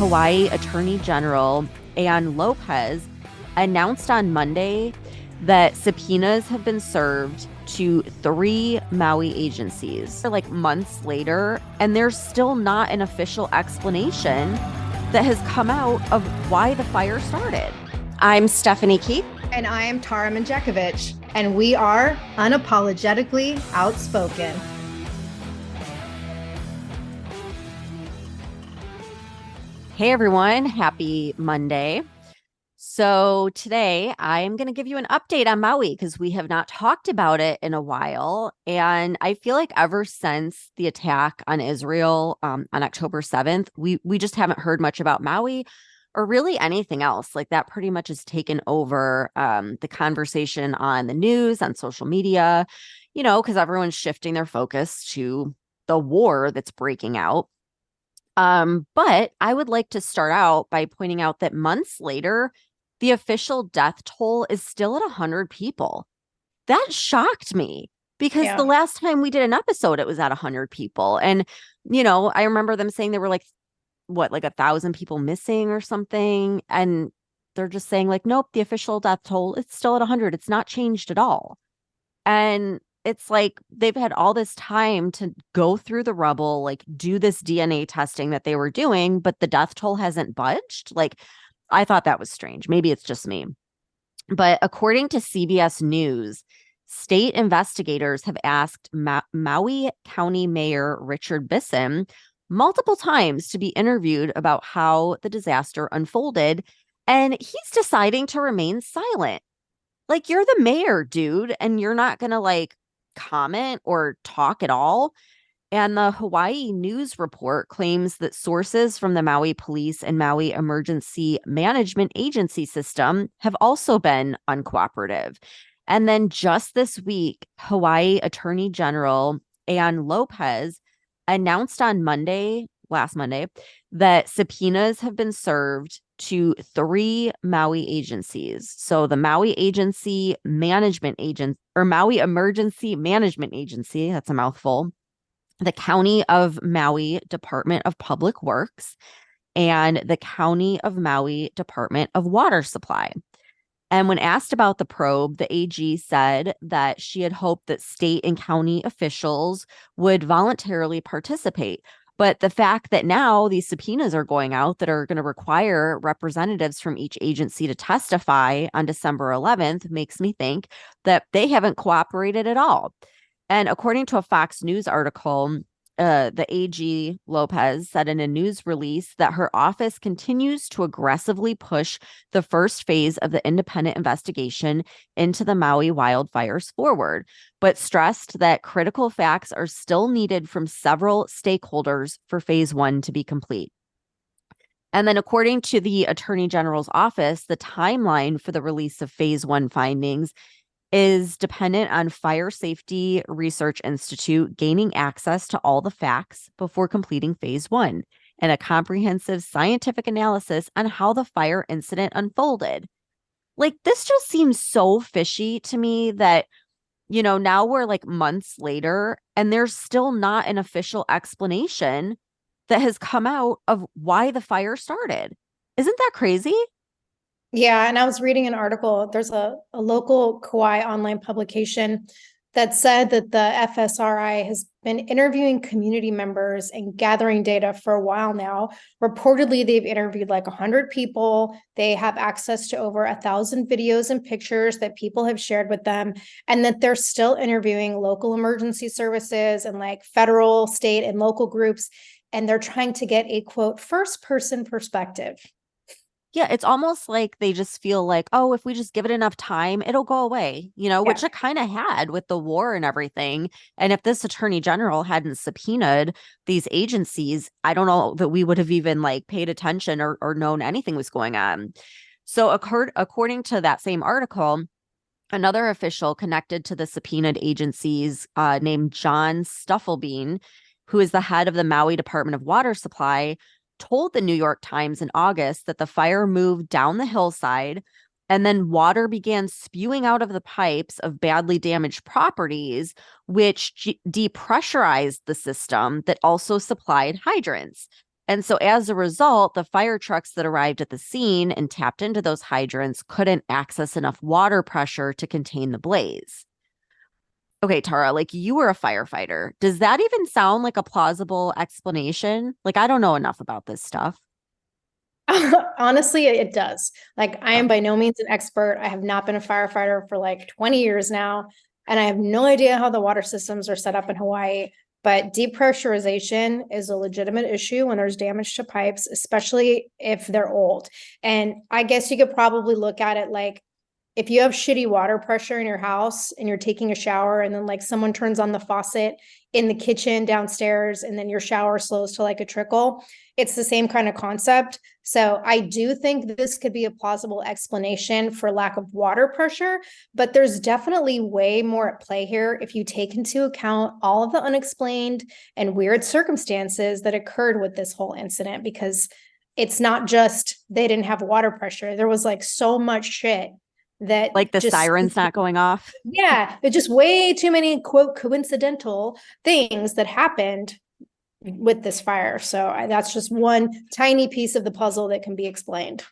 Hawaii Attorney General Ann Lopez announced on Monday that subpoenas have been served to 3 Maui agencies. Like months later, and there's still not an official explanation that has come out of why the fire started. I'm Stephanie Keith. And I am Tara Manjakovic, and we are unapologetically outspoken. Hey everyone, happy Monday. So today I am going to give you an update on Maui because we have not talked about it in a while. And I feel like ever since the attack on Israel on October 7th, we just haven't heard much about Maui or really anything else. Like that pretty much has taken over the conversation on the news, on social media, because everyone's shifting their focus to the war that's breaking out. But I would like to start out by pointing out that months later, the official death toll is still at 100 people. That shocked me because the last time we did an episode, it was at 100 people. And, I remember them saying there were like 1,000 people missing or something. And they're just saying like, nope, the official death toll, it's still at 100. It's not changed at all. And it's like they've had all this time to go through the rubble, like do this DNA testing that they were doing, but the death toll hasn't budged. Like, I thought that was strange. Maybe it's just me. But according to CBS News, state investigators have asked Maui County Mayor Richard Bisson multiple times to be interviewed about how the disaster unfolded, and he's deciding to remain silent. Like, you're the mayor, dude, and you're not going to comment or talk at all. And the Hawaii News Report claims that sources from the Maui Police and Maui Emergency Management Agency system have also been uncooperative. And then just this week, Hawaii Attorney General Ann Lopez announced on last Monday, that subpoenas have been served to 3 Maui agencies. So the Maui Emergency Management Agency, that's a mouthful, the County of Maui Department of Public Works, and the County of Maui Department of Water Supply. And when asked about the probe, the AG said that she had hoped that state and county officials would voluntarily participate. But the fact that now these subpoenas are going out that are going to require representatives from each agency to testify on December 11th makes me think that they haven't cooperated at all. And according to a Fox News article, the AG Lopez said in a news release that her office continues to aggressively push the first phase of the independent investigation into the Maui wildfires forward, but stressed that critical facts are still needed from several stakeholders for phase 1 to be complete. And then according to the Attorney General's office, the timeline for the release of phase 1 findings is dependent on Fire Safety Research Institute gaining access to all the facts before completing phase 1 and a comprehensive scientific analysis on how the fire incident unfolded. Like, this just seems so fishy to me that, now we're like months later and there's still not an official explanation that has come out of why the fire started. Isn't that crazy? Yeah, and I was reading an article. There's a local Kauai online publication that said that the FSRI has been interviewing community members and gathering data for a while now. Reportedly, they've interviewed like 100 people. They have access to over 1,000 videos and pictures that people have shared with them, and that they're still interviewing local emergency services and like federal, state, and local groups. And they're trying to get a, quote, first-person perspective. Yeah, it's almost like they just feel like, oh, if we just give it enough time, it'll go away, which it kind of had with the war and everything. And if this attorney general hadn't subpoenaed these agencies, I don't know that we would have even paid attention or known anything was going on. So according to that same article, another official connected to the subpoenaed agencies named John Stufflebean, who is the head of the Maui Department of Water Supply, told the New York Times in August that the fire moved down the hillside and then water began spewing out of the pipes of badly damaged properties, which depressurized the system that also supplied hydrants. And so as a result, the fire trucks that arrived at the scene and tapped into those hydrants couldn't access enough water pressure to contain the blaze. Okay, Tara, like you were a firefighter. Does that even sound like a plausible explanation? Like, I don't know enough about this stuff. Honestly, it does. Like, I Yeah. am by no means an expert. I have not been a firefighter for like 20 years now, and I have no idea how the water systems are set up in Hawaii. But depressurization is a legitimate issue when there's damage to pipes, especially if they're old. And I guess you could probably look at it like if you have shitty water pressure in your house and you're taking a shower and then like someone turns on the faucet in the kitchen downstairs and then your shower slows to like a trickle, it's the same kind of concept. So I do think this could be a plausible explanation for lack of water pressure, but there's definitely way more at play here if you take into account all of the unexplained and weird circumstances that occurred with this whole incident, because it's not just they didn't have water pressure. There was like so much shit that Like the just, sirens not going off. yeah, there's just way too many quote coincidental things that happened with this fire. So that's just one tiny piece of the puzzle that can be explained.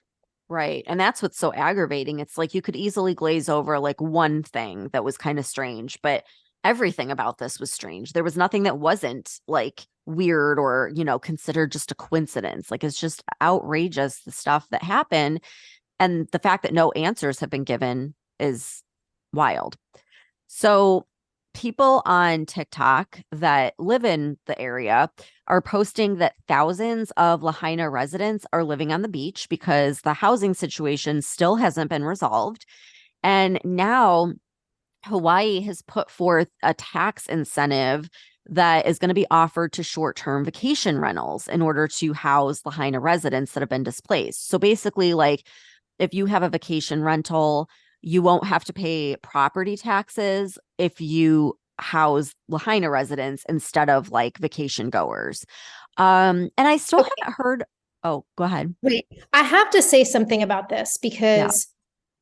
Right. And that's what's so aggravating. It's like you could easily glaze over like one thing that was kind of strange, but everything about this was strange. There was nothing that wasn't like weird or, considered just a coincidence. Like it's just outrageous the stuff that happened. And the fact that no answers have been given is wild. So, people on TikTok that live in the area are posting that thousands of Lahaina residents are living on the beach because the housing situation still hasn't been resolved. And now Hawaii has put forth a tax incentive that is going to be offered to short-term vacation rentals in order to house Lahaina residents that have been displaced. So basically, like if you have a vacation rental, you won't have to pay property taxes if you house Lahaina residents instead of like vacation goers. And I still Okay, haven't heard. Oh, go ahead. wait. I have to say something about this Yeah. because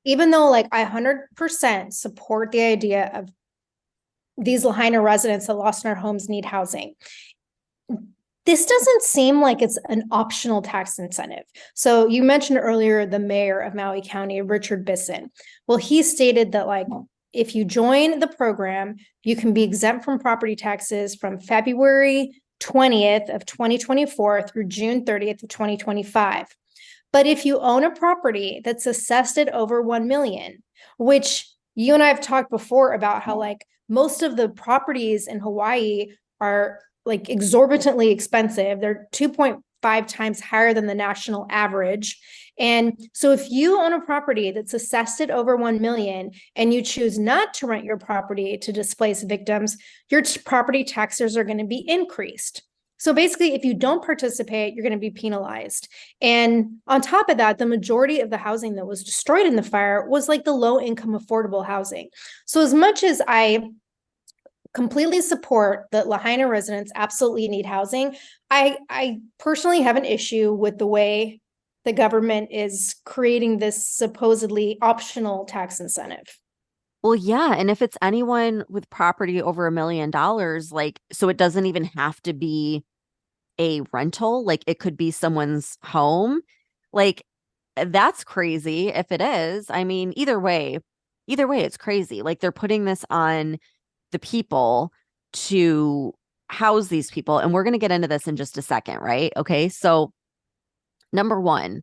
even though like I 100% support the idea of these Lahaina residents that lost in our homes need housing, this doesn't seem like it's an optional tax incentive. So you mentioned earlier the mayor of Maui County, Richard Bisson. Well, he stated that like if you join the program, you can be exempt from property taxes from February 20th of 2024 through June 30th of 2025. But if you own a property that's assessed at over 1 million, which you and I have talked before about how like most of the properties in Hawaii are like exorbitantly expensive. They're 2.5 times higher than the national average. And so if you own a property that's assessed at over 1 million and you choose not to rent your property to displaced victims, your property taxes are going to be increased. So basically, if you don't participate, you're going to be penalized. And on top of that, the majority of the housing that was destroyed in the fire was like the low income affordable housing. So as much as I completely support that Lahaina residents absolutely need housing, I personally have an issue with the way the government is creating this supposedly optional tax incentive. Well, yeah. And if it's anyone with property over $1 million, like, so it doesn't even have to be a rental, like, it could be someone's home. Like, that's crazy if it is. I mean, either way, it's crazy. Like, they're putting this on the people to house these people. And we're going to get into this in just a second, right? Okay. So, number one,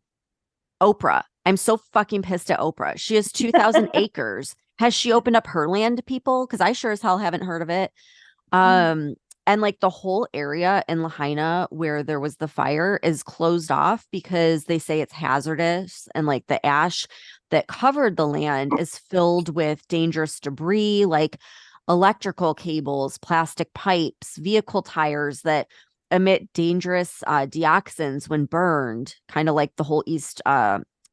Oprah. I'm so fucking pissed at Oprah. She has 2,000 acres. Has she opened up her land to people? Because I sure as hell haven't heard of it. Um, and like the whole area in Lahaina where there was the fire is closed off because they say it's hazardous. And like the ash that covered the land is filled with dangerous debris, like electrical cables, plastic pipes, vehicle tires that emit dangerous dioxins when burned, kind of like the whole East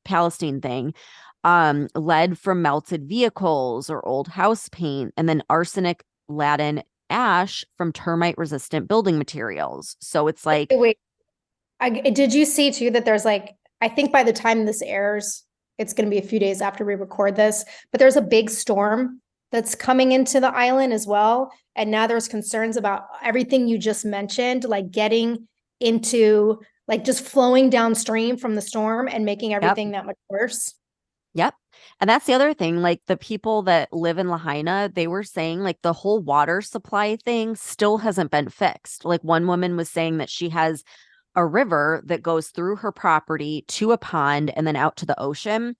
Palestine thing. Lead from melted vehicles or old house paint, and then arsenic laden ash from termite resistant building materials. So it's like, Wait, did you see too that there's like, I think by the time this airs, it's going to be a few days after we record this, but there's a big storm that's coming into the island as well. And now there's concerns about everything you just mentioned, like getting into like just flowing downstream from the storm and making Yep. everything that much worse. Yep. And that's the other thing. Like the people that live in Lahaina, they were saying like the whole water supply thing still hasn't been fixed. Like one woman was saying that she has a river that goes through her property to a pond and then out to the ocean.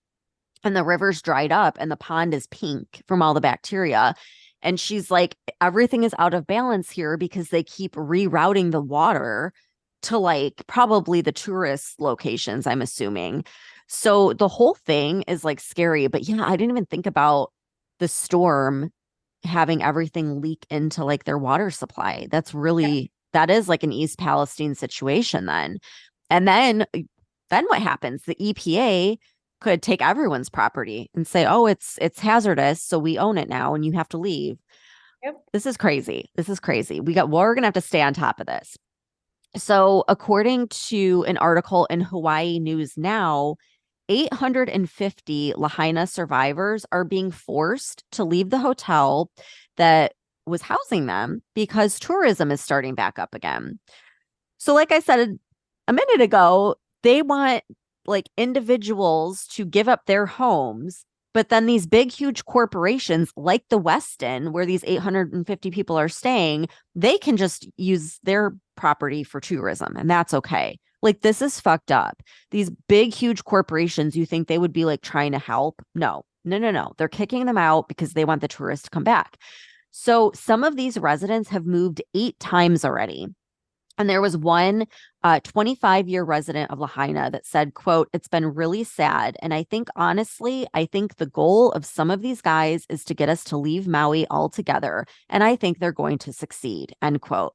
And the river's dried up and the pond is pink from all the bacteria. And she's like, everything is out of balance here because they keep rerouting the water to like probably the tourist locations, I'm assuming. So the whole thing is like scary. But yeah, I didn't even think about the storm having everything leak into like their water supply. That is like an East Palestine situation then. And then what happens? The EPA could take everyone's property and say, "Oh, it's hazardous, so we own it now and you have to leave." Yep. This is crazy. This is crazy. We're going to have to stay on top of this. So, according to an article in Hawaii News Now, 850 Lahaina survivors are being forced to leave the hotel that was housing them because tourism is starting back up again. So, like I said a minute ago, they want like individuals to give up their homes, but then these big, huge corporations like the Westin, where these 850 people are staying, they can just use their property for tourism, and that's okay. Like, this is fucked up. These big, huge corporations, you think they would be like trying to help? No, no, no, no. They're kicking them out because they want the tourists to come back. So, some of these residents have moved 8 times already. And there was one 25-year resident of Lahaina that said, quote, "It's been really sad. And I think, honestly, I think the goal of some of these guys is to get us to leave Maui altogether. And I think they're going to succeed," end quote.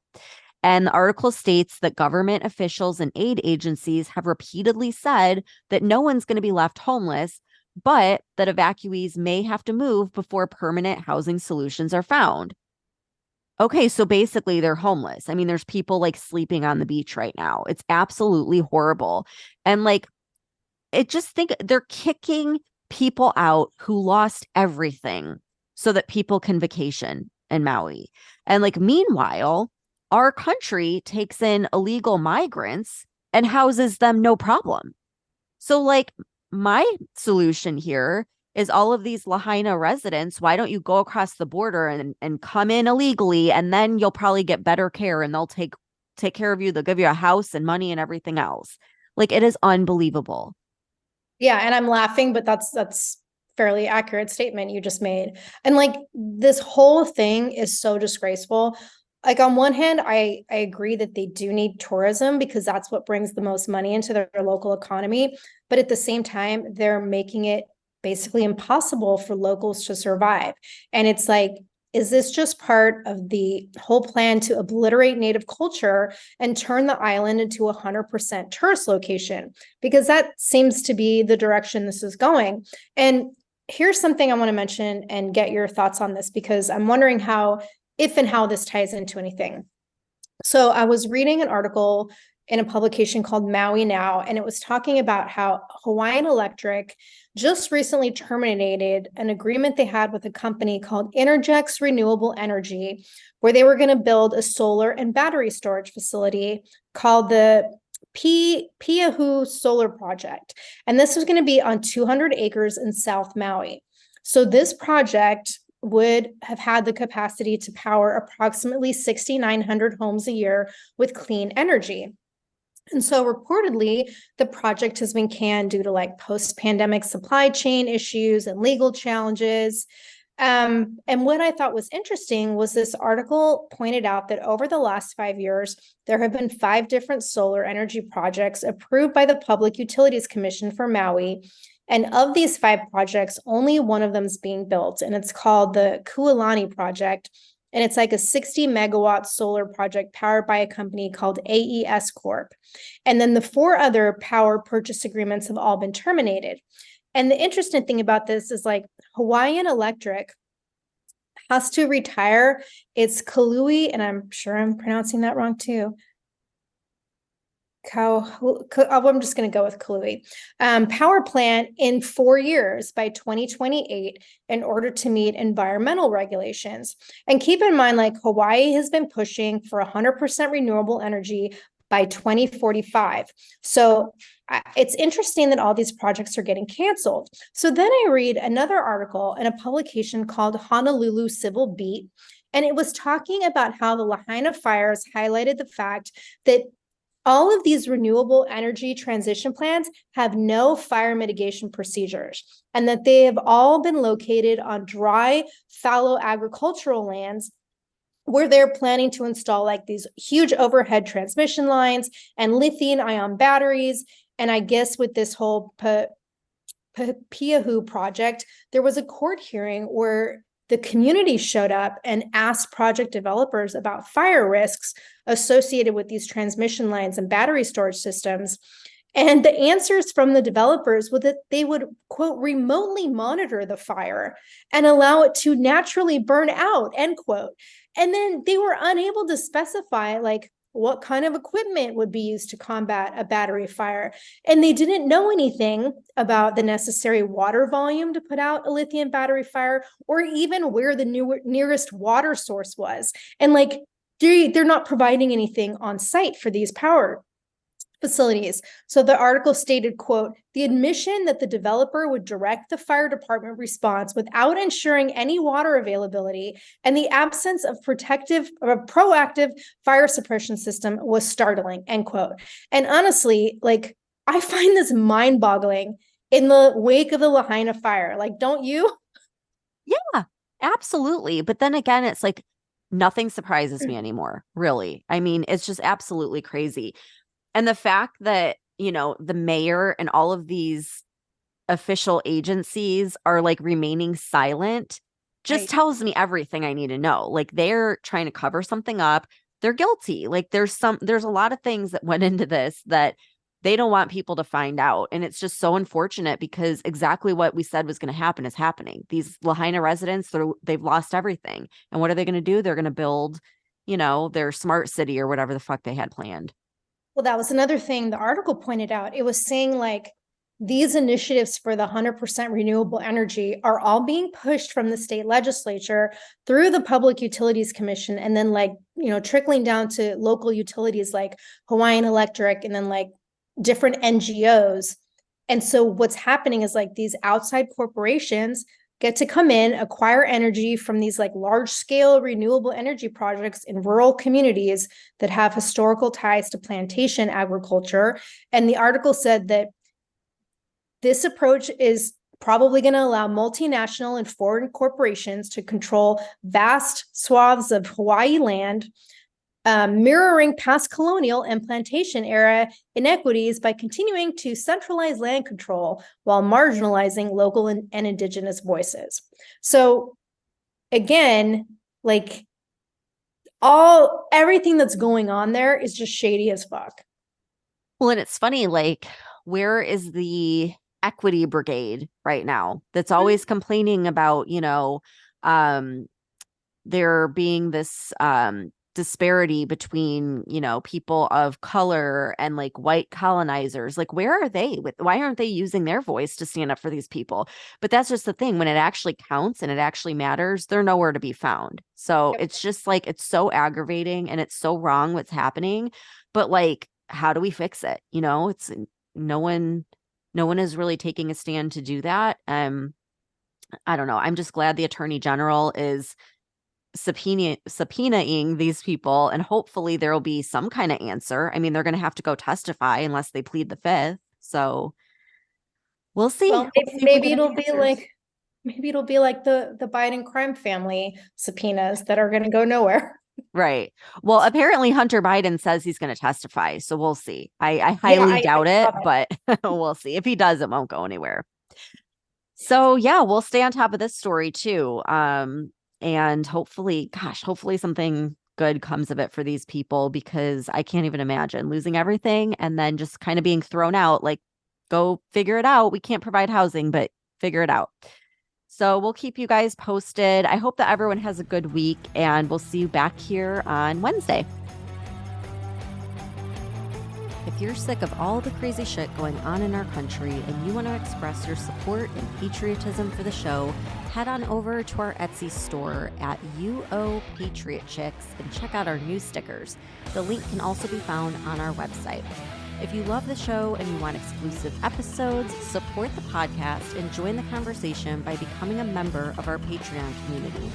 And the article states that government officials and aid agencies have repeatedly said that no one's going to be left homeless, but that evacuees may have to move before permanent housing solutions are found. Okay, so basically they're homeless. I mean, there's people like sleeping on the beach right now. It's absolutely horrible. And like, it just think they're kicking people out who lost everything so that people can vacation in Maui. And like, meanwhile, our country takes in illegal migrants and houses them no problem. So, like, my solution here is all of these Lahaina residents, why don't you go across the border and come in illegally, and then you'll probably get better care and they'll take care of you. They'll give you a house and money and everything else. Like, it is unbelievable. Yeah, and I'm laughing, but that's fairly accurate statement you just made. And like this whole thing is so disgraceful. Like on one hand, I agree that they do need tourism because that's what brings the most money into their local economy. But at the same time, they're making it basically impossible for locals to survive. And it's like, is this just part of the whole plan to obliterate native culture and turn the island into a 100% tourist location? Because that seems to be the direction this is going. And here's something I want to mention and get your thoughts on this, because I'm wondering how, if and how this ties into anything. So I was reading an article in a publication called Maui Now, and it was talking about how Hawaiian Electric just recently terminated an agreement they had with a company called Interjex Renewable Energy, where they were going to build a solar and battery storage facility called the Piahu Solar Project. And this was going to be on 200 acres in South Maui. So this project would have had the capacity to power approximately 6,900 homes a year with clean energy. And so reportedly, the project has been canned due to like post-pandemic supply chain issues and legal challenges. And what I thought was interesting was this article pointed out that over the last 5 years, there have been 5 different solar energy projects approved by the Public Utilities Commission for Maui. And of these 5 projects, only one of them is being built, and it's called the Kualani Project. And it's like a 60 megawatt solar project powered by a company called AES Corp. And then the 4 other power purchase agreements have all been terminated. And the interesting thing about this is like Hawaiian Electric has to retire its Kalui, and I'm sure I'm pronouncing that wrong too. I'm just going to go with Kalui, power plant in 4 years by 2028 in order to meet environmental regulations. And keep in mind, like Hawaii has been pushing for 100% renewable energy by 2045. So it's interesting that all these projects are getting canceled. So then I read another article in a publication called Honolulu Civil Beat, and it was talking about how the Lahaina fires highlighted the fact that all of these renewable energy transition plans have no fire mitigation procedures, and that they have all been located on dry, fallow agricultural lands where they're planning to install like these huge overhead transmission lines and lithium ion batteries. And I guess with this whole Piahu project, there was a court hearing where the community showed up and asked project developers about fire risks associated with these transmission lines and battery storage systems. And the answers from the developers were that they would, quote, remotely monitor the fire and allow it to naturally burn out, end quote. And then they were unable to specify like what kind of equipment would be used to combat a battery fire. And they didn't know anything about the necessary water volume to put out a lithium battery fire, or even where the nearest water source was. And like, they're not providing anything on site for these power facilities. So the article stated, quote, the admission that the developer would direct the fire department response without ensuring any water availability and the absence of proactive fire suppression system was startling, end quote. And honestly, like, I find this mind-boggling in the wake of the Lahaina fire. Like, don't you? Yeah, absolutely. But then again, it's like nothing surprises me anymore, really. I mean, it's just absolutely crazy. And the fact that, the mayor and all of these official agencies are like remaining silent just tells me everything I need to know. Like they're trying to cover something up. They're guilty. Like there's a lot of things that went into this that they don't want people to find out. And it's just so unfortunate because exactly what we said was going to happen is happening. These Lahaina residents, they've lost everything. And what are they going to do? They're going to build, their smart city or whatever the fuck they had planned. Well, that was another thing the article pointed out. It was saying like these initiatives for the 100% renewable energy are all being pushed from the state legislature through the Public Utilities Commission, and then like, trickling down to local utilities like Hawaiian Electric, and then like different NGOs. And so what's happening is like these outside corporations get to come in, acquire energy from these like large scale renewable energy projects in rural communities that have historical ties to plantation agriculture. And the article said that this approach is probably going to allow multinational and foreign corporations to control vast swaths of Hawaii land, mirroring past colonial and plantation era inequities by continuing to centralize land control while marginalizing local and indigenous voices. So again, like everything that's going on there is just shady as fuck. Well, and it's funny, like, where is the equity brigade right now that's always complaining about, there being this disparity between, people of color and like white colonizers? Like, where are they? Why aren't they using their voice to stand up for these people? But that's just the thing. When it actually counts and it actually matters, they're nowhere to be found. So it's just like, it's so aggravating and it's so wrong what's happening. But like, how do we fix it? It's no one is really taking a stand to do that. I don't know. I'm just glad the attorney general is subpoenaing these people, and hopefully there'll be some kind of answer. I mean, they're going to have to go testify unless they plead the fifth. So we'll see. Well, maybe it'll be like the Biden crime family subpoenas that are going to go nowhere. Right. Well, apparently Hunter Biden says he's going to testify. So we'll see. I highly doubt it, but we'll see. If he does, it won't go anywhere. So yeah, we'll stay on top of this story too. And hopefully something good comes of it for these people, because I can't even imagine losing everything and then just kind of being thrown out. Like, go figure it out. We can't provide housing, but figure it out. So we'll keep you guys posted. I hope that everyone has a good week, and we'll see you back here on Wednesday. If you're sick of all the crazy shit going on in our country and you want to express your support and patriotism for the show, head on over to our Etsy store at UO Patriot Chicks and check out our new stickers. The link can also be found on our website. If you love the show and you want exclusive episodes, support the podcast and join the conversation by becoming a member of our Patreon community.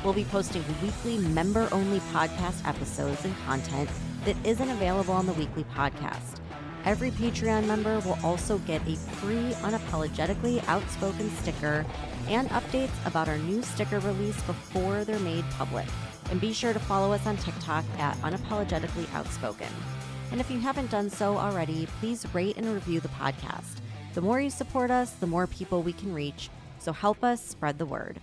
We'll be posting weekly member-only podcast episodes and content that isn't available on the weekly podcast. Every Patreon member will also get a free Unapologetically Outspoken sticker and updates about our new sticker release before they're made public. And be sure to follow us on TikTok at Unapologetically Outspoken. And if you haven't done so already, please rate and review the podcast. The more you support us, the more people we can reach. So help us spread the word.